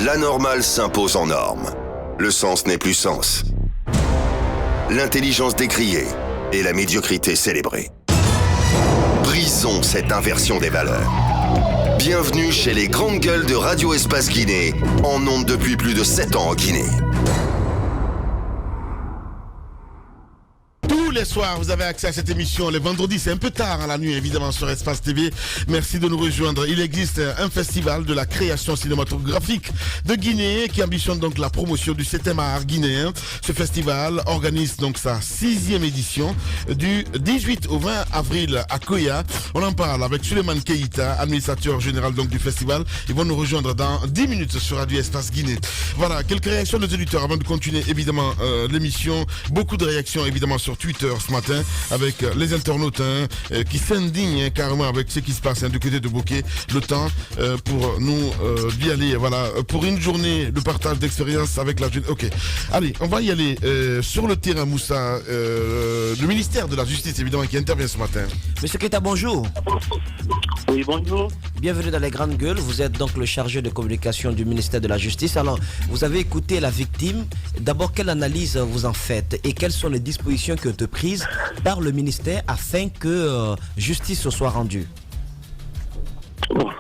L'anormal s'impose en norme. Le sens n'est plus sens. L'intelligence décriée et la médiocrité célébrée. Brisons cette inversion des valeurs. Bienvenue chez les grandes gueules de Radio Espace Guinée, en ondes depuis plus de 7 ans en Guinée. Tous les soirs, vous avez accès à cette émission. Les vendredis, c'est un peu tard à la nuit, évidemment, sur Espace TV. Merci de nous rejoindre. Il existe un festival de la création cinématographique de Guinée qui ambitionne donc la promotion du 7e art guinéen. Ce festival organise donc sa 6e édition du 18 au 20 avril à Koya. On en parle avec Suleiman Keïta, administrateur général donc du festival. Ils vont nous rejoindre dans 10 minutes sur Radio Espace Guinée. Voilà, quelques réactions des auditeurs avant de continuer évidemment l'émission. Beaucoup de réactions évidemment sur Twitter ce matin avec les internautes qui s'indignent carrément avec ce qui se passe du côté de Bokeh. Le temps pour nous d'y aller, voilà, pour une journée de partage d'expérience avec la jeune. Ok, allez, on va y aller sur le terrain, Moussa, le ministère de la Justice évidemment qui intervient ce matin. Monsieur Keïta, bonjour. Oui, bonjour. Bienvenue dans les grandes gueules. Vous êtes donc le chargé de communication du ministère de la Justice. Alors, vous avez écouté la victime. D'abord, quelle analyse vous en faites et quelles sont les dispositions qui ont été prises par le ministère afin que justice soit rendue? Pour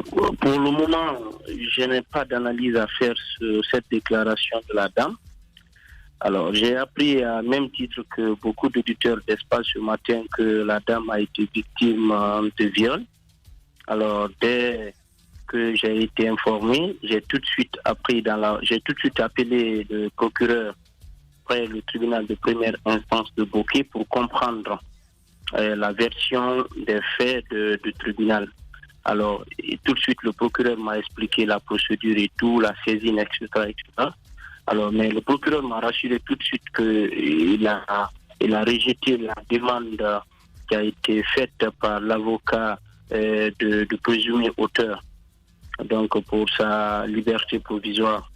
le moment, je n'ai pas d'analyse à faire sur cette déclaration de la dame. Alors, j'ai appris à même titre que beaucoup d'auditeurs d'Espace ce matin que la dame a été victime de viol. Alors, dès que j'ai été informé, j'ai tout de suite appelé le procureur près le tribunal de première instance de Bokeh pour comprendre la version des faits du tribunal. Alors, tout de suite, le procureur m'a expliqué la procédure et tout, la saisine, etc., etc. Alors, mais le procureur m'a rassuré tout de suite qu'il a rejeté la demande qui a été faite par l'avocat de présumé auteur, donc pour sa liberté provisoire.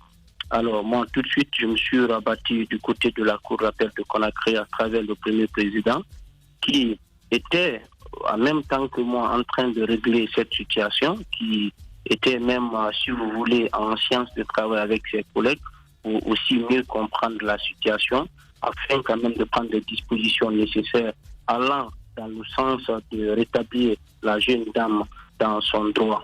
Alors moi, tout de suite, je me suis rabattu du côté de la cour d'appel de Conakry à travers le premier président qui était en même temps que moi en train de régler cette situation, qui était même, si vous voulez, en sciences de travail avec ses collègues pour aussi mieux comprendre la situation afin quand même de prendre les dispositions nécessaires allant dans le sens de rétablir la jeune dame dans son droit.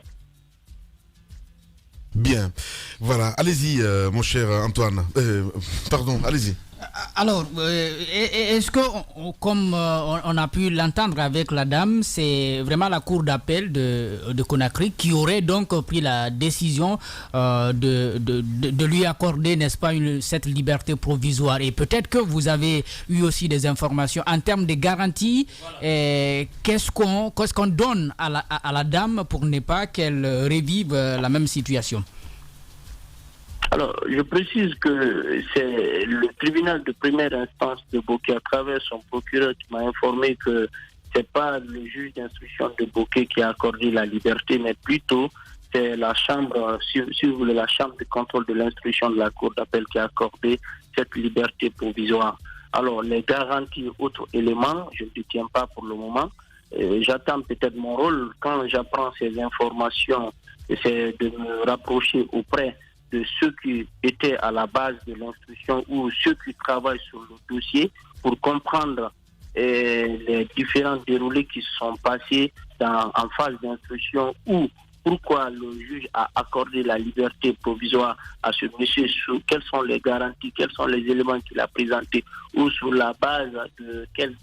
Bien, voilà, allez-y mon cher Antoine, pardon, allez-y. Alors, est-ce que, comme on a pu l'entendre avec la dame, c'est vraiment la cour d'appel de Conakry qui aurait donc pris la décision de lui accorder, n'est-ce pas, cette liberté provisoire? Et peut-être que vous avez eu aussi des informations en termes de garantie. Voilà. Qu'est-ce qu'on donne à la dame pour ne pas qu'elle revive la même situation? Alors, je précise que c'est le tribunal de première instance de Bokeh, à travers son procureur, qui m'a informé que c'est pas le juge d'instruction de Bokeh qui a accordé la liberté, mais plutôt c'est la chambre, si vous voulez, la chambre de contrôle de l'instruction de la cour d'appel qui a accordé cette liberté provisoire. Alors, les garanties, autres éléments, je ne les tiens pas pour le moment. J'attends peut-être mon rôle. Quand j'apprends ces informations, c'est de me rapprocher auprès de ceux qui étaient à la base de l'instruction ou ceux qui travaillent sur le dossier pour comprendre les différents déroulés qui se sont passés en phase d'instruction ou pourquoi le juge a accordé la liberté provisoire à ce monsieur, quelles sont les garanties, quels sont les éléments qu'il a présentés ou sur la base de quel,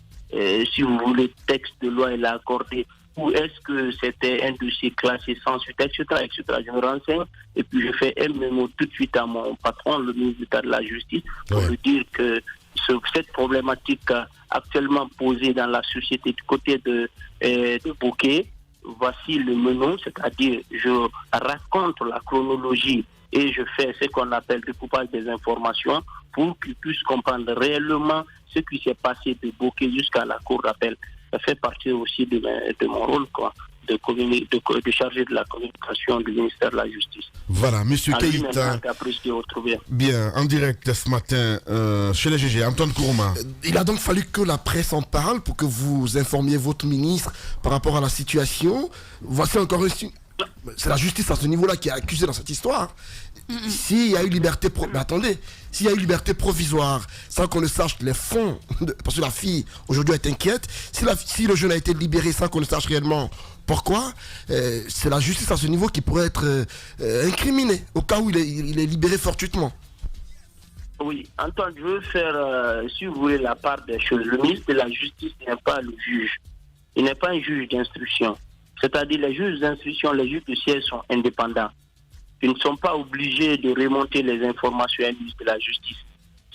si vous voulez, texte de loi il a accordé. Ou est-ce que c'était un dossier classé sans suite, etc., etc. Je me renseigne et puis je fais un mémo tout de suite à mon patron, le ministre de la Justice, pour lui dire que cette problématique actuellement posée dans la société du côté de Bokeh, voici le menu, c'est-à-dire je raconte la chronologie et je fais ce qu'on appelle le découpage des informations pour qu'ils puissent comprendre réellement ce qui s'est passé de Bokeh jusqu'à la cour d'appel. Ça fait partie aussi de mon rôle, quoi, de chargé de la communication du ministère de la Justice. Voilà, monsieur Keïta. Bien, en direct ce matin chez les GG, Antoine Kourouma. Il a donc fallu que la presse en parle pour que vous informiez votre ministre par rapport à la situation. Voici encore c'est la justice à ce niveau-là qui est accusée dans cette histoire. S'il y a eu liberté mais attendez, s'il y a eu liberté provisoire sans qu'on ne sache les fonds, parce que la fille aujourd'hui est inquiète, si le jeune a été libéré sans qu'on ne sache réellement pourquoi, c'est la justice à ce niveau qui pourrait être incriminée au cas où il est libéré fortuitement. Oui, Antoine, je veux faire, si vous voulez, la part des choses. Le ministre de la Justice n'est pas le juge. Il n'est pas un juge d'instruction. C'est-à-dire les juges d'instruction, les juges de siège sont indépendants. Ils ne sont pas obligés de remonter les informations à un ministre de la Justice.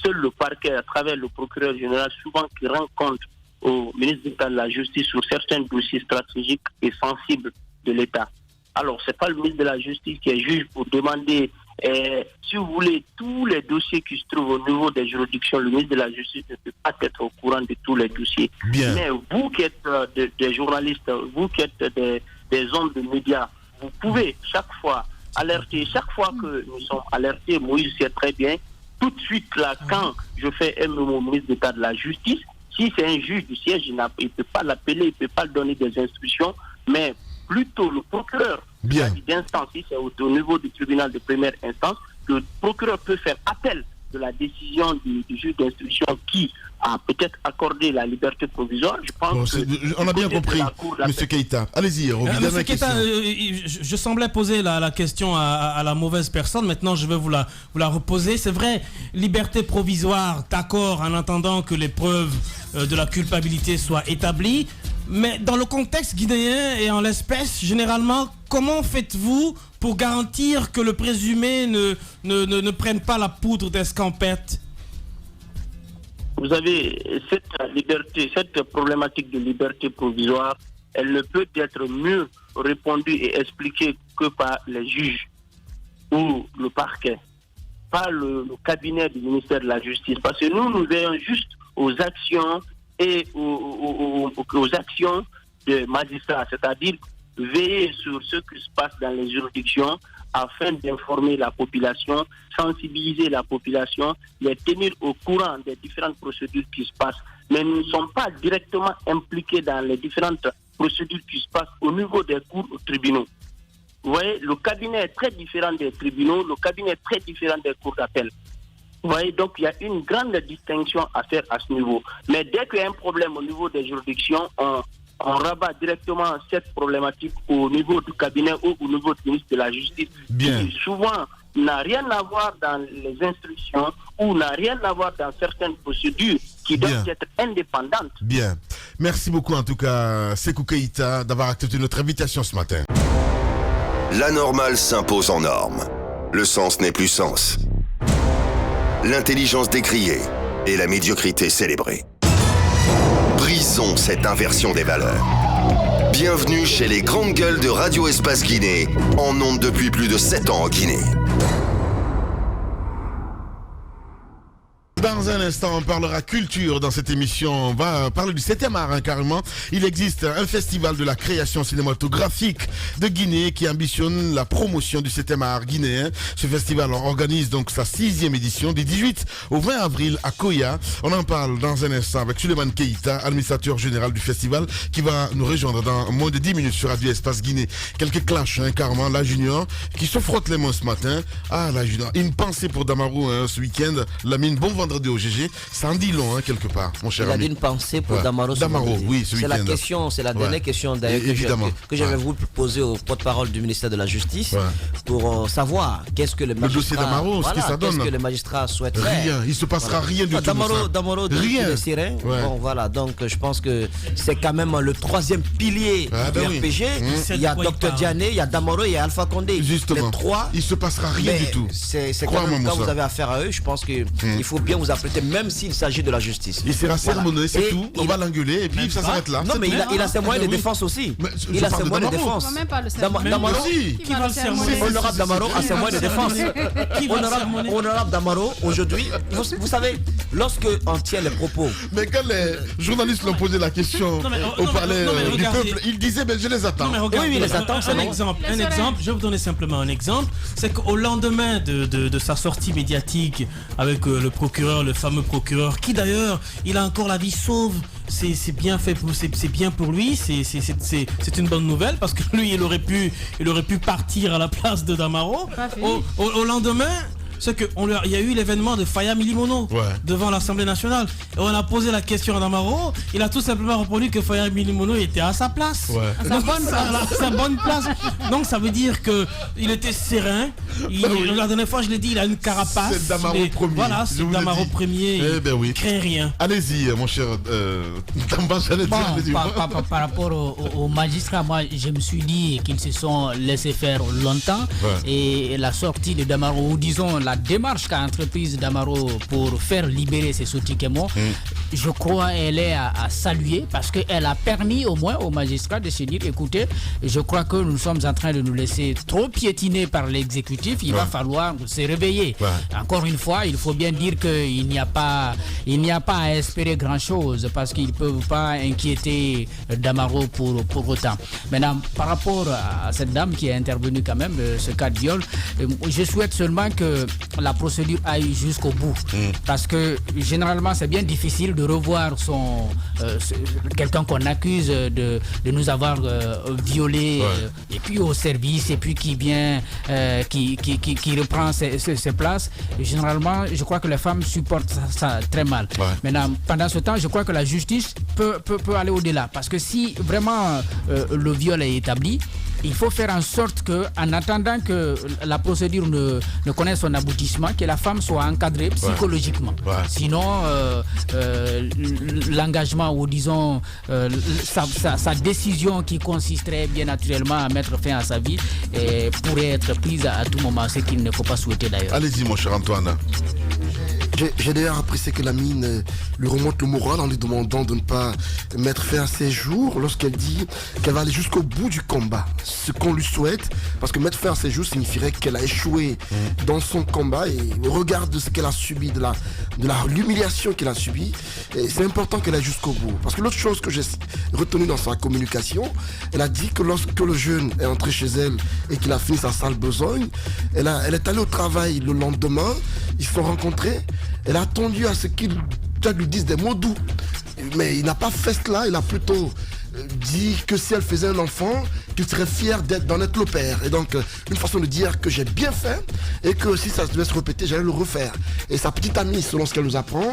Seul le parquet, à travers le procureur général, souvent qui rend compte au ministre d'État de la Justice sur certains dossiers stratégiques et sensibles de l'État. Alors, ce n'est pas le ministre de la Justice qui est juge pour demander, si vous voulez, tous les dossiers qui se trouvent au niveau des juridictions. Le ministre de la Justice ne peut pas être au courant de tous les dossiers. Bien. Mais vous qui êtes des journalistes, vous qui êtes des hommes de médias, vous pouvez chaque fois alerter. Chaque fois que nous sommes alertés, Moïse sait très bien, tout de suite là, quand je fais un mot au ministre d'État de la Justice, si c'est un juge du siège, il ne peut pas l'appeler, il ne peut pas lui donner des instructions, mais plutôt le procureur d'instance, si c'est au niveau du tribunal de première instance, le procureur peut faire appel de la décision du juge d'instruction qui a peut-être accordé la liberté provisoire. Je pense on a bien compris, M. Keïta. Allez-y, Roby. M. Keïta, je semblais poser la question à la mauvaise personne. Maintenant, je vais vous la reposer. C'est vrai, liberté provisoire, d'accord, en attendant que les preuves de la culpabilité soient établies. Mais dans le contexte guinéen et en l'espèce, généralement, comment faites-vous pour garantir que le présumé ne prenne pas la poudre d'escampette? Vous savez, cette problématique de liberté provisoire, elle ne peut être mieux répondue et expliquée que par les juges ou le parquet, pas le cabinet du ministère de la Justice. Parce que nous veillons juste aux actions et aux actions des magistrats, c'est-à-dire veiller sur ce qui se passe dans les juridictions afin d'informer la population, sensibiliser la population, les tenir au courant des différentes procédures qui se passent. Mais nous ne sommes pas directement impliqués dans les différentes procédures qui se passent au niveau des cours aux tribunaux. Vous voyez, le cabinet est très différent des tribunaux, le cabinet est très différent des cours d'appel. Vous voyez, donc il y a une grande distinction à faire à ce niveau. Mais dès qu'il y a un problème au niveau des juridictions, on rabat directement cette problématique au niveau du cabinet ou au niveau du ministre de la Justice. Bien. Qui souvent n'a rien à voir dans les instructions ou n'a rien à voir dans certaines procédures qui doivent être indépendantes. Bien. Merci beaucoup en tout cas, Sékou Keïta, d'avoir accepté notre invitation ce matin. La normale s'impose en norme. Le sens n'est plus sens. L'intelligence décriée et la médiocrité célébrée. Brisons cette inversion des valeurs. Bienvenue chez les grandes gueules de Radio Espace Guinée, en ondes depuis plus de 7 ans en Guinée. Dans un instant, on parlera culture dans cette émission. On va parler du 7e art, carrément. Il existe un festival de la création cinématographique de Guinée qui ambitionne la promotion du 7e art guinéen. Ce festival organise donc sa 6e édition du 18 au 20 avril à Koya. On en parle dans un instant avec Suleiman Keïta, administrateur général du festival, qui va nous rejoindre dans moins de 10 minutes sur Radio Espace Guinée. Quelques clashs, carrément. La Junior qui se frotte les mains ce matin. Ah, la Junior. Une pensée pour Damarou ce week-end. La mine, bon vendredi au GG, ça en dit long quelque part, mon cher ami. Il a dit une pensée pour Damaro. Damaro, oui, ce week-end. C'est la question, c'est la dernière question d'ailleurs que j'avais voulu poser au porte-parole du ministère de la Justice pour savoir qu'est-ce que les magistrats. Le dossier Damaro, ce que ça donne. Qu'est-ce que les magistrats souhaitent faire. Rien, il ne se passera rien du tout. Damaro dit qu'il est serein. Bon, voilà, donc je pense que c'est quand même le 3e pilier du RPG. Il y a Dr Diané, il y a Damaro et il y a Alpha Condé. Justement. Les 3. Il ne se passera rien du tout. C'est quand même, quand vous avez affaire à eux, je pense qu'il faut bien vous apprêter, même s'il s'agit de la justice. Il sera sermonné, c'est tout. On va l'engueuler et puis ça s'arrête là. Non, mais il a ses moyens de défense aussi. Il a ses moyens de défense. Damaro, qui va le sermonner? Honorable Damaro a ses moyens de défense. Honorable Damaro, aujourd'hui, vous savez, lorsque on tient les propos. Mais quand les journalistes l'ont posé la question au palais du peuple, il disait, mais je les attends. Oui, il les attend. Un exemple, je vais vous donner simplement un exemple. C'est qu'au lendemain de sa sortie médiatique avec le procureur, le fameux procureur, qui d'ailleurs, il a encore la vie sauve. C'est bien fait, c'est bien pour lui, c'est une bonne nouvelle parce que lui, il aurait pu partir à la place de Damaro. Au lendemain, c'est qu'il y a eu l'événement de Faya Milimono devant l'Assemblée nationale. Et on a posé la question à Damaro, il a tout simplement répondu que Faya Milimono était à sa place. Sa bonne place. Donc ça veut dire qu'il était serein. La dernière fois, je l'ai dit, il a une carapace. C'est Damaro premier. Voilà, c'est Damaro premier. Il craint rien. Allez-y, mon cher Tamba, par rapport aux magistrats, moi, je me suis dit qu'ils se sont laissés faire longtemps. Et la sortie de Damaro, ou disons la démarche qu'a entreprise Damaro pour faire libérer ces Sotikemo, je crois elle est à saluer parce qu'elle a permis au moins aux magistrats de se dire écoutez, je crois que nous sommes en train de nous laisser trop piétiner par l'exécutif, il va falloir se réveiller. Encore une fois, il faut bien dire qu'il n'y a pas à espérer grand chose parce qu'ils ne peuvent pas inquiéter Damaro pour autant. Maintenant, par rapport à cette dame qui est intervenue quand même, ce cas de viol, je souhaite seulement que la procédure aille jusqu'au bout. Parce que généralement, c'est bien difficile de revoir quelqu'un qu'on accuse de nous avoir violé et puis au service et puis qui vient qui reprend ses places. Et généralement, je crois que les femmes supportent ça très mal. Maintenant, pendant ce temps, je crois que la justice peut aller au-delà. Parce que si vraiment le viol est établi, il faut faire en sorte que, en attendant que la procédure ne connaisse son aboutissement, que la femme soit encadrée psychologiquement. Sinon, l'engagement ou disons sa décision qui consisterait bien naturellement à mettre fin à sa vie pourrait être prise à tout moment, ce qu'il ne faut pas souhaiter d'ailleurs. Allez-y, mon cher Antoine. J'ai d'ailleurs apprécié que la mine lui remonte le moral en lui demandant de ne pas mettre fin à ses jours lorsqu'elle dit qu'elle va aller jusqu'au bout du combat. Ce qu'on lui souhaite, parce que mettre fin à ses jours signifierait qu'elle a échoué dans son combat et au regard de ce qu'elle a subi, de l'humiliation qu'elle a subie, c'est important qu'elle aille jusqu'au bout. Parce que l'autre chose que j'ai retenue dans sa communication, elle a dit que lorsque le jeune est entré chez elle et qu'il a fini sa sale besogne, elle est allée au travail le lendemain, ils se sont rencontrés. Elle a attendu à ce qu'il lui dise des mots doux. Mais il n'a pas fait cela, il a plutôt dit que si elle faisait un enfant, qu'il serait fier d'en être le père. Et donc, une façon de dire que j'ai bien fait et que si ça devait se répéter, j'allais le refaire. Et sa petite amie, selon ce qu'elle nous apprend,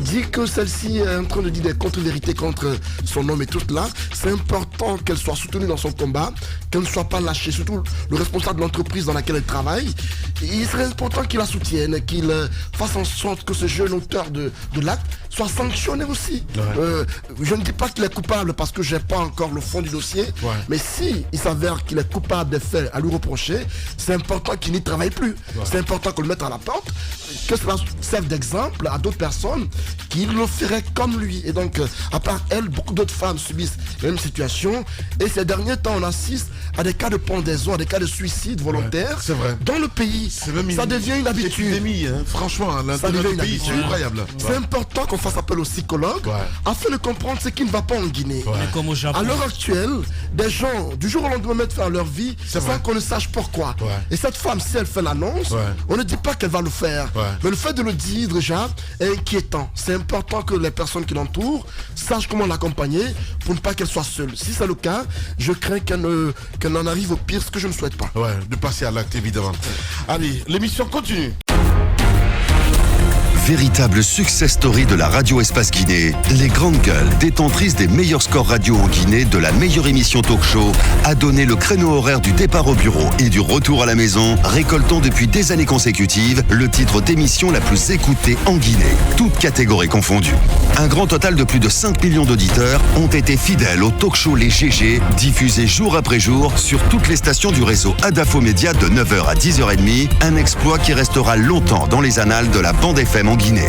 dit que celle-ci est en train de dire des contre-vérités contre son homme et tout cela. C'est important qu'elle soit soutenue dans son combat, qu'elle ne soit pas lâchée, surtout le responsable de l'entreprise dans laquelle elle travaille. Il serait important qu'il la soutienne, qu'il fasse en sorte que ce jeune auteur de l'acte soit sanctionné aussi. Je ne dis pas qu'il est coupable parce que je n'ai pas encore le fond du dossier, mais si il s'avère qu'il est coupable des faits à lui reprocher, c'est important qu'il n'y travaille plus. C'est important qu'on le mette à la porte, que cela serve d'exemple à d'autres personnes qui le feraient comme lui. Et donc, à part elle, beaucoup d'autres femmes subissent la même situation. Et ces derniers temps, on assiste à des cas de pendaison, à des cas de suicide volontaire dans le pays. Ça devient une habitude. Épidémie, hein. Franchement, à l'intérieur du pays, c'est incroyable. C'est important qu'on fasse appel aux psychologues afin de comprendre ce qui ne va pas en Guinée. Comme au Japon. À l'heure actuelle, des gens, du jour au lendemain, mettent fin à leur vie sans qu'on ne sache pourquoi. Et cette femme, si elle fait l'annonce, on ne dit pas qu'elle va le faire. Mais le fait de le dire déjà est inquiétant. C'est important que les personnes qui l'entourent sachent comment l'accompagner pour ne pas qu'elle soit seule. Si c'est le cas, je crains qu'elle n'en arrive au pire, ce que je ne souhaite pas. De passer à l'acte évidemment. Allez, l'émission continue. Véritable success story de la radio Espace Guinée, les grandes gueules, détentrices des meilleurs scores radio en Guinée, de la meilleure émission talk show, a donné le créneau horaire du départ au bureau et du retour à la maison, récoltant depuis des années consécutives le titre d'émission la plus écoutée en Guinée, toutes catégories confondues. Un grand total de plus de 5 millions d'auditeurs ont été fidèles au talk show Les GG, diffusé jour après jour sur toutes les stations du réseau Adafo Média de 9h à 10h30, un exploit qui restera longtemps dans les annales de la bande FM en Guinée.